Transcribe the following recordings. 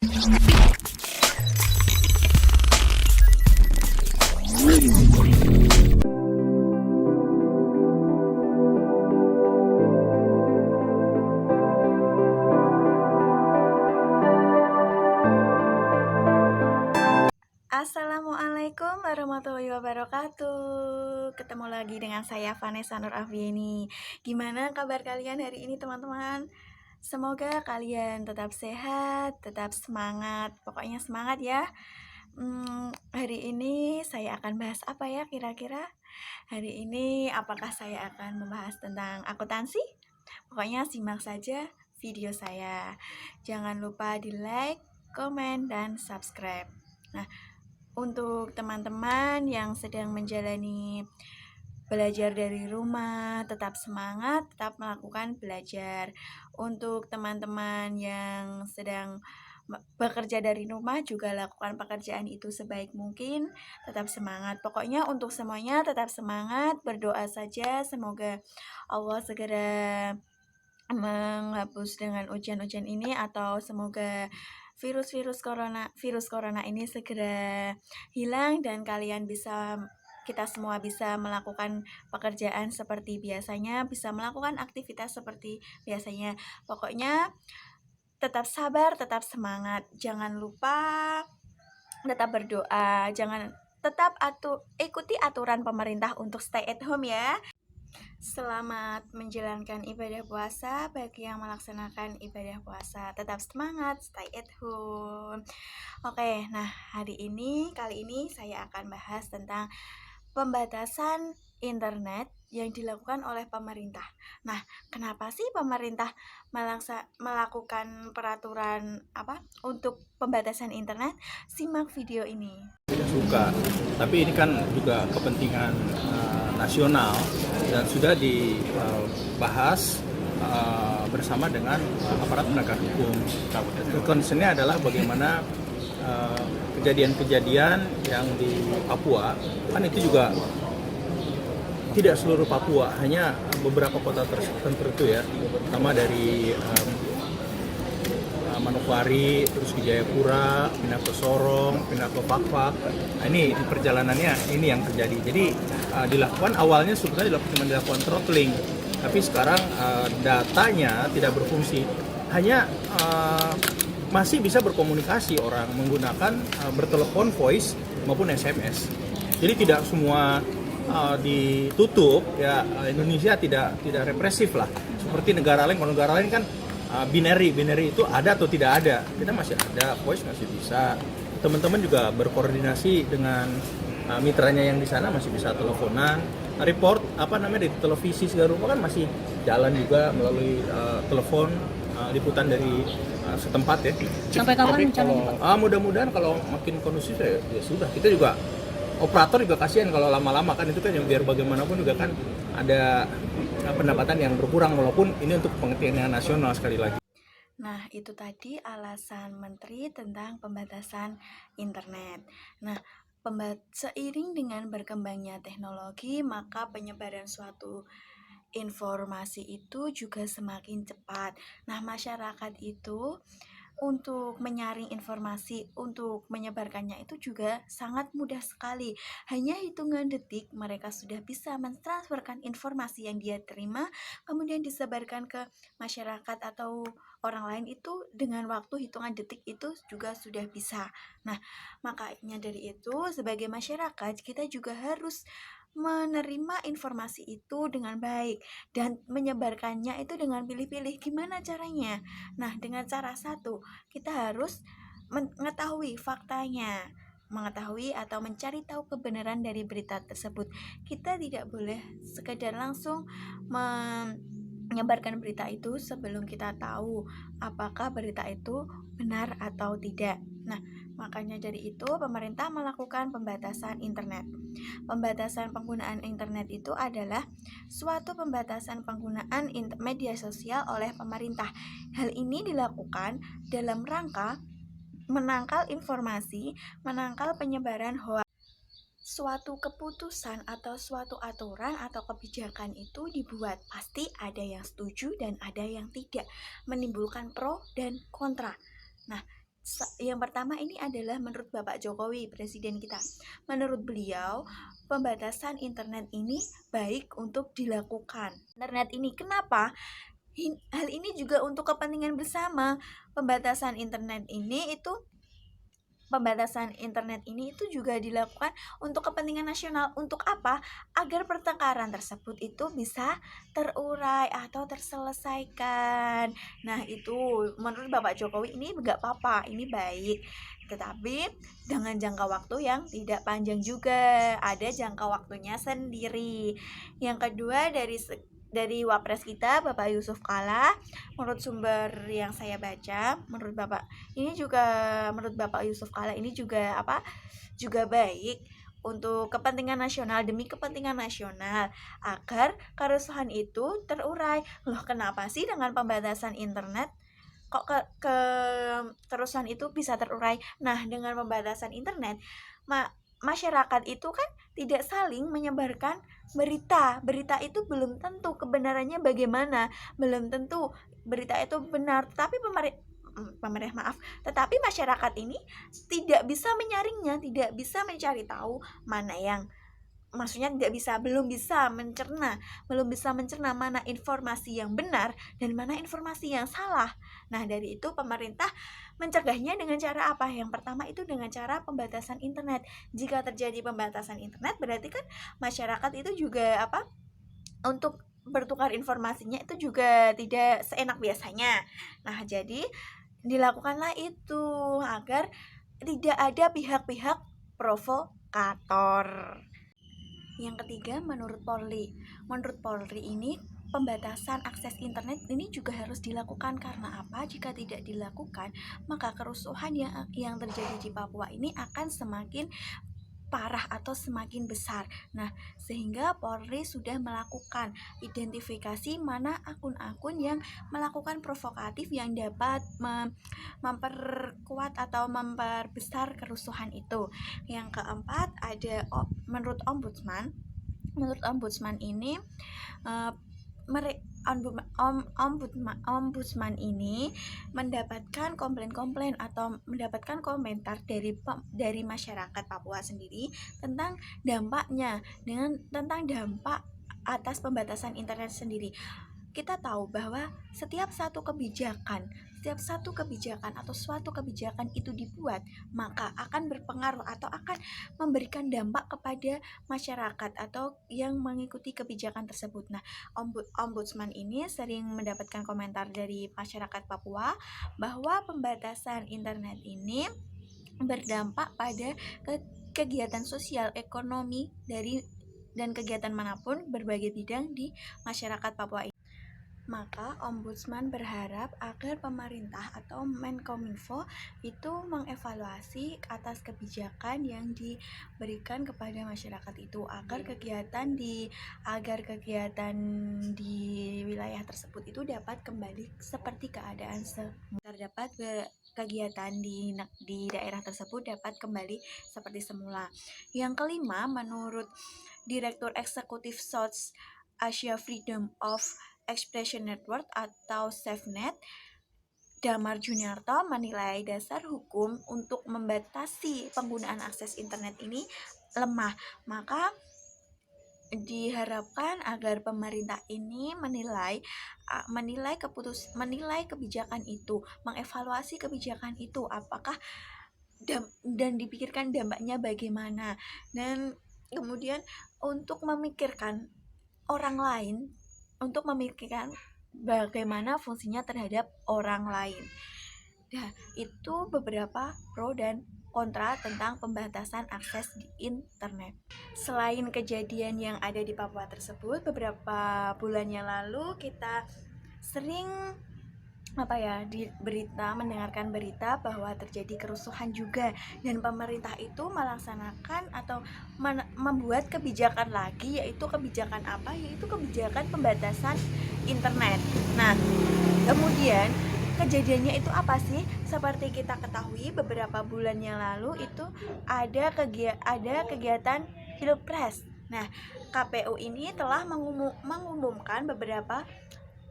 Assalamualaikum warahmatullahi wabarakatuh. Ketemu lagi dengan saya Vanessa Nur Afieni. Gimana kabar kalian hari ini teman-teman? Semoga kalian tetap sehat, tetap semangat. Pokoknya semangat ya. Hari ini saya akan bahas apa ya kira-kira? Hari ini apakah saya akan membahas tentang akuntansi? Pokoknya simak saja video saya. Jangan lupa di like, komen, dan subscribe. Nah, untuk teman-teman yang sedang menjalani belajar dari rumah, tetap semangat, tetap melakukan belajar. Untuk teman-teman yang sedang bekerja dari rumah, juga lakukan pekerjaan itu sebaik mungkin, tetap semangat. Pokoknya untuk semuanya tetap semangat, berdoa saja semoga Allah segera menghapus dengan ujian-ujian ini, atau semoga virus corona ini segera hilang dan kita semua bisa melakukan pekerjaan seperti biasanya, bisa melakukan aktivitas seperti biasanya. Pokoknya tetap sabar, tetap semangat. Jangan lupa tetap berdoa, ikuti aturan pemerintah untuk stay at home ya. Selamat menjalankan ibadah puasa bagi yang melaksanakan ibadah puasa. Tetap semangat, stay at home. Oke, nah kali ini saya akan bahas tentang pembatasan internet yang dilakukan oleh pemerintah. Nah, kenapa sih pemerintah melakukan peraturan untuk pembatasan internet? Simak video ini. Tidak suka, tapi ini kan juga kepentingan nasional dan sudah dibahas bersama dengan aparat penegak hukum. Concernnya adalah bagaimana kejadian-kejadian yang di Papua, kan itu juga tidak seluruh Papua, hanya beberapa kota tertentu ya, pertama dari Manokwari, terus ke Jayapura, pindah ke Sorong, pindah ke Pakpak. Nah, ini di perjalanannya ini yang terjadi. Jadi dilakukan awalnya sebetulnya cuma dilakukan throttling, tapi sekarang datanya tidak berfungsi. Hanya masih bisa berkomunikasi orang menggunakan bertelepon voice maupun SMS. Jadi tidak semua ditutup ya. Indonesia tidak represif lah seperti negara lain. Kalau negara lain kan binary itu ada atau tidak ada, kita masih ada, voice masih bisa. Teman-teman juga berkoordinasi dengan mitranya yang di sana, masih bisa teleponan, report dari televisi segala rupa kan masih jalan juga melalui telepon liputan dari setempat ya. Sampai kapan rencananya? Mudah-mudahan kalau makin kondusif ya sudah. Kita juga operator juga kasihan kalau lama-lama kan, itu kan yang biar bagaimanapun juga kan ada pendapatan yang berkurang, walaupun ini untuk kepentingan nasional sekali lagi. Nah, itu tadi alasan Menteri tentang pembatasan internet. Nah, seiring dengan berkembangnya teknologi, maka penyebaran suatu informasi itu juga semakin cepat. Nah, masyarakat itu untuk menyaring informasi, untuk menyebarkannya itu juga sangat mudah sekali. Hanya hitungan detik mereka sudah bisa mentransferkan informasi yang dia terima, kemudian disebarkan ke masyarakat atau orang lain itu dengan waktu hitungan detik itu juga sudah bisa. Nah, makanya dari itu sebagai masyarakat kita juga harus menerima informasi itu dengan baik dan menyebarkannya itu dengan pilih-pilih. Gimana caranya? Nah, dengan cara satu, kita harus mengetahui faktanya, mengetahui atau mencari tahu kebenaran dari berita tersebut. Kita tidak boleh sekedar langsung menyebarkan berita itu sebelum kita tahu apakah berita itu benar atau tidak. Nah, makanya dari itu pemerintah melakukan pembatasan internet. Pembatasan penggunaan internet itu adalah suatu pembatasan penggunaan media sosial oleh pemerintah. Hal ini dilakukan dalam rangka menangkal informasi, menangkal penyebaran hoaks. Suatu keputusan atau suatu aturan atau kebijakan itu dibuat, pasti ada yang setuju dan ada yang tidak, menimbulkan pro dan kontra. Nah, Yang pertama ini adalah menurut Bapak Jokowi, presiden kita. Menurut beliau, pembatasan internet ini baik untuk dilakukan. Internet ini kenapa? Hal ini juga untuk kepentingan bersama. Pembatasan internet ini itu juga dilakukan untuk kepentingan nasional. Untuk apa? Agar pertengkaran tersebut itu bisa terurai atau terselesaikan. Nah, itu menurut Bapak Jokowi ini nggak apa-apa, ini baik. Tetapi dengan jangka waktu yang tidak panjang juga, ada jangka waktunya sendiri. Yang kedua, dari Wapres kita Bapak Yusuf Kala, menurut sumber yang saya baca, menurut Bapak Yusuf Kala ini juga juga baik untuk kepentingan nasional, demi kepentingan nasional, agar kerusuhan itu terurai. Loh, kenapa sih dengan pembatasan internet kok kerusuhan itu bisa terurai? Nah, dengan pembatasan internet masyarakat itu kan tidak saling menyebarkan berita itu belum tentu kebenarannya bagaimana, belum tentu berita itu benar, tetapi tetapi masyarakat ini tidak bisa menyaringnya, tidak bisa mencari tahu mana yang, maksudnya belum bisa mencerna mana informasi yang benar dan mana informasi yang salah. Nah, dari itu pemerintah mencegahnya dengan cara apa? Yang pertama itu dengan cara pembatasan internet. Jika terjadi pembatasan internet, berarti kan masyarakat itu juga untuk bertukar informasinya itu juga tidak seenak biasanya. Nah, jadi dilakukanlah itu agar tidak ada pihak-pihak provokator. Yang ketiga, menurut Polri ini pembatasan akses internet ini juga harus dilakukan. Karena apa? Jika tidak dilakukan, maka kerusuhan yang terjadi di Papua ini akan semakin parah atau semakin besar. Nah, sehingga Polri sudah melakukan identifikasi mana akun-akun yang melakukan provokatif yang dapat memperkuat atau memperbesar kerusuhan itu. Yang keempat, ada menurut ombudsman ini ombudsman ini mendapatkan komplain atau mendapatkan komentar dari masyarakat Papua sendiri tentang tentang dampak atas pembatasan internet sendiri. Kita tahu bahwa setiap satu kebijakan atau suatu kebijakan itu dibuat, maka akan berpengaruh atau akan memberikan dampak kepada masyarakat atau yang mengikuti kebijakan tersebut. Nah, ombudsman ini sering mendapatkan komentar dari masyarakat Papua bahwa pembatasan internet ini berdampak pada kegiatan sosial, ekonomi dan kegiatan manapun berbagai bidang di masyarakat Papua. Maka ombudsman berharap agar pemerintah atau Menkominfo itu mengevaluasi atas kebijakan yang diberikan kepada masyarakat itu, agar kegiatan di wilayah tersebut itu dapat kembali seperti keadaan terdapat kegiatan di daerah tersebut dapat kembali seperti semula. Yang kelima, menurut Direktur Eksekutif South Asia Freedom of Expression Network atau SafeNet, Damar Juniarto menilai dasar hukum untuk membatasi penggunaan akses internet ini lemah. Maka diharapkan agar pemerintah ini menilai kebijakan itu, mengevaluasi kebijakan itu apakah dan dipikirkan dampaknya bagaimana, dan kemudian untuk memikirkan orang lain, untuk memikirkan bagaimana fungsinya terhadap orang lain. Nah, itu beberapa pro dan kontra tentang pembatasan akses di internet. Selain kejadian yang ada di Papua tersebut, beberapa bulan yang lalu kita sering mendengarkan berita bahwa terjadi kerusuhan juga, dan pemerintah itu melaksanakan atau membuat kebijakan lagi, yaitu kebijakan pembatasan internet. Nah, kemudian kejadiannya itu apa sih? Seperti kita ketahui, beberapa bulan yang lalu itu ada kegiatan Pilpres. Nah, KPU ini telah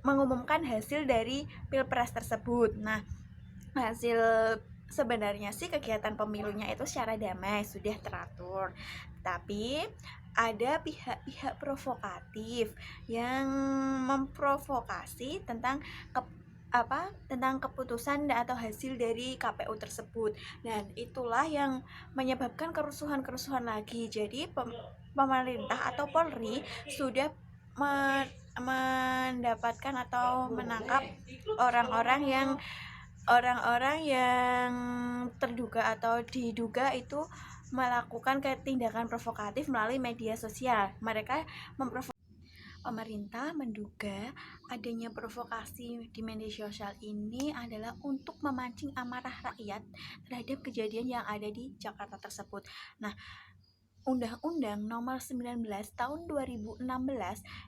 mengumumkan hasil dari Pilpres tersebut. Nah, hasil sebenarnya sih kegiatan pemilunya itu secara damai sudah teratur, tapi ada pihak-pihak provokatif yang memprovokasi tentang tentang keputusan atau hasil dari KPU tersebut, dan itulah yang menyebabkan kerusuhan-kerusuhan lagi. Jadi pemerintah atau Polri sudah mendapatkan atau menangkap orang-orang yang terduga atau diduga itu melakukan tindakan provokatif melalui media sosial. Pemerintah menduga adanya provokasi di media sosial ini adalah untuk memancing amarah rakyat terhadap kejadian yang ada di Jakarta tersebut. Nah, Undang-Undang Nomor 19 Tahun 2016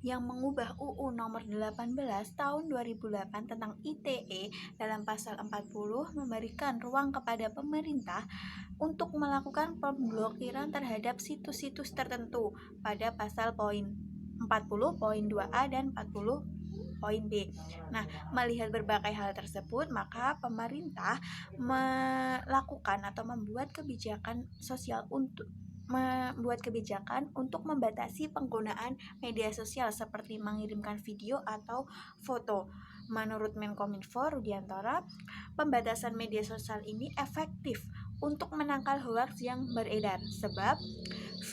yang mengubah UU Nomor 18 Tahun 2008 tentang ITE dalam pasal 40 memberikan ruang kepada pemerintah untuk melakukan pemblokiran terhadap situs-situs tertentu pada pasal poin 40 poin 2A dan 40 poin B. Nah, melihat berbagai hal tersebut, maka pemerintah melakukan atau membuat kebijakan membatasi penggunaan media sosial seperti mengirimkan video atau foto. Menurut Menkominfo Rudiantara, pembatasan media sosial ini efektif untuk menangkal hoaks yang beredar, sebab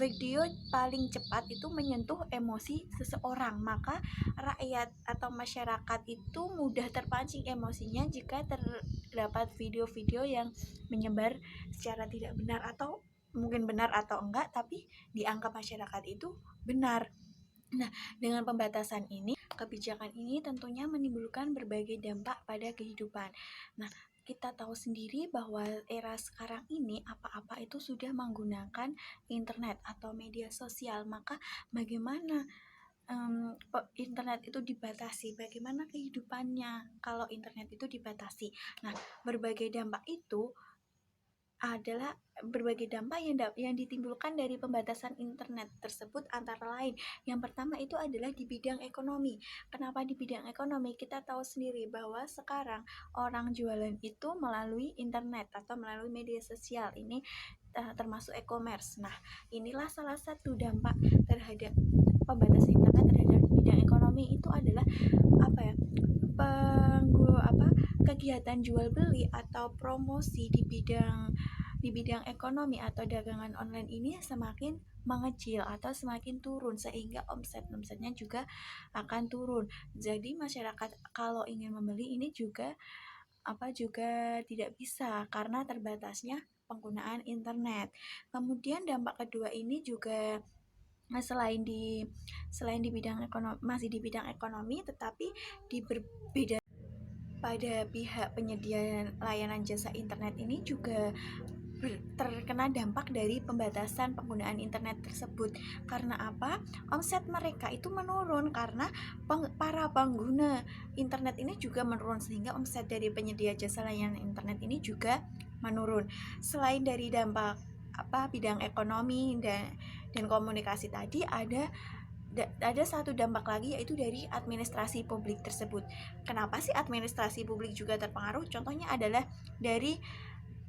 video paling cepat itu menyentuh emosi seseorang, maka rakyat atau masyarakat itu mudah terpancing emosinya jika terdapat video-video yang menyebar secara tidak benar, atau mungkin benar atau enggak, tapi dianggap masyarakat itu benar. Nah, dengan pembatasan ini, kebijakan ini tentunya menimbulkan berbagai dampak pada kehidupan. Nah, kita tahu sendiri bahwa era sekarang ini apa-apa itu sudah menggunakan internet atau media sosial. Maka bagaimana internet itu dibatasi? Bagaimana kehidupannya kalau internet itu dibatasi? Nah, berbagai dampak yang ditimbulkan dari pembatasan internet tersebut antara lain. Yang pertama itu adalah di bidang ekonomi. Kenapa di bidang ekonomi? Kita tahu sendiri bahwa sekarang orang jualan itu melalui internet atau melalui media sosial. Ini termasuk e-commerce. Nah, inilah salah satu dampak terhadap pembatasan internet terhadap bidang ekonomi itu adalah kegiatan jual beli atau promosi di bidang ekonomi atau dagangan online ini semakin mengecil atau semakin turun, sehingga omsetnya juga akan turun. Jadi masyarakat kalau ingin membeli ini juga tidak bisa karena terbatasnya penggunaan internet. Kemudian dampak kedua ini juga selain di bidang ekonomi, masih di bidang ekonomi, tetapi berbeda pada pihak penyedia layanan jasa internet ini juga terkena dampak dari pembatasan penggunaan internet tersebut. Karena apa? Omset mereka itu menurun karena para pengguna internet ini juga menurun, sehingga omset dari penyedia jasa layanan internet ini juga menurun. Selain dari dampak bidang ekonomi dan komunikasi tadi, ada satu dampak lagi, yaitu dari administrasi publik tersebut. Kenapa sih administrasi publik juga terpengaruh? Contohnya adalah dari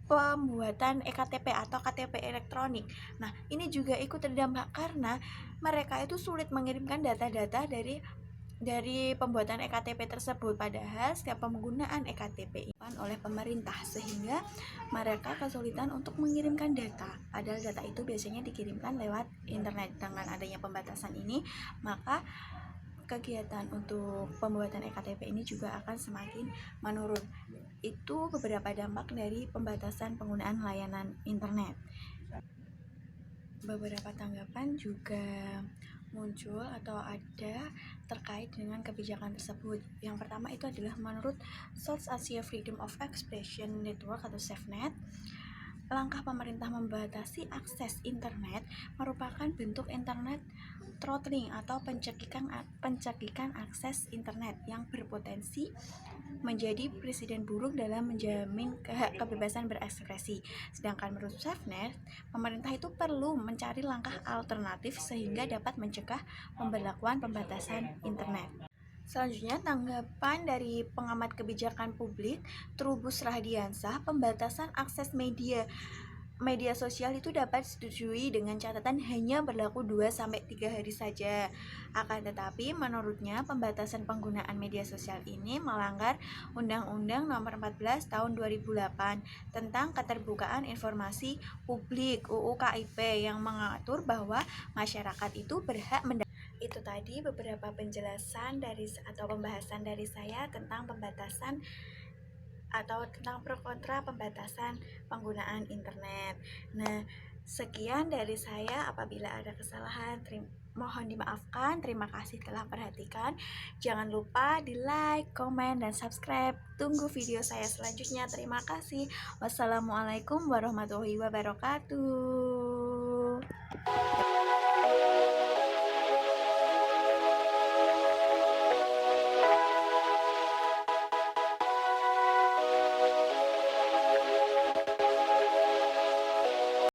pembuatan EKTP atau KTP elektronik. Nah, ini juga ikut terdampak karena mereka itu sulit mengirimkan data-data dari pembuatan EKTP tersebut, padahal setiap penggunaan EKTP oleh pemerintah, sehingga mereka kesulitan untuk mengirimkan data, padahal data itu biasanya dikirimkan lewat internet. Dengan adanya pembatasan ini, maka kegiatan untuk pembuatan EKTP ini juga akan semakin menurun. Itu beberapa dampak dari pembatasan penggunaan layanan internet. Beberapa tanggapan juga muncul atau ada terkait dengan kebijakan tersebut. Yang pertama itu adalah menurut South Asia Freedom of Expression Network atau SafeNet, langkah pemerintah membatasi akses internet merupakan bentuk internet throttling atau pencekikan akses internet yang berpotensi menjadi presiden buruk dalam menjamin kebebasan berekspresi. Sedangkan menurut SafeNet, pemerintah itu perlu mencari langkah alternatif sehingga dapat mencegah pemberlakuan pembatasan internet. Selanjutnya, tanggapan dari pengamat kebijakan publik Trubus Rahadiansah, pembatasan akses media sosial itu dapat disetujui dengan catatan hanya berlaku 2-3 hari saja. Akan tetapi, menurutnya pembatasan penggunaan media sosial ini melanggar Undang-Undang Nomor 14 Tahun 2008 tentang Keterbukaan Informasi Publik (UU KIP) yang mengatur bahwa masyarakat itu berhak itu tadi beberapa penjelasan atau pembahasan dari saya tentang pembatasan atau tentang pro kontra pembatasan penggunaan internet. Nah, sekian dari saya. Apabila ada kesalahan, mohon dimaafkan. Terima kasih telah perhatikan. Jangan lupa di like, komen, dan subscribe. Tunggu video saya selanjutnya. Terima kasih. Wassalamualaikum warahmatullahi wabarakatuh.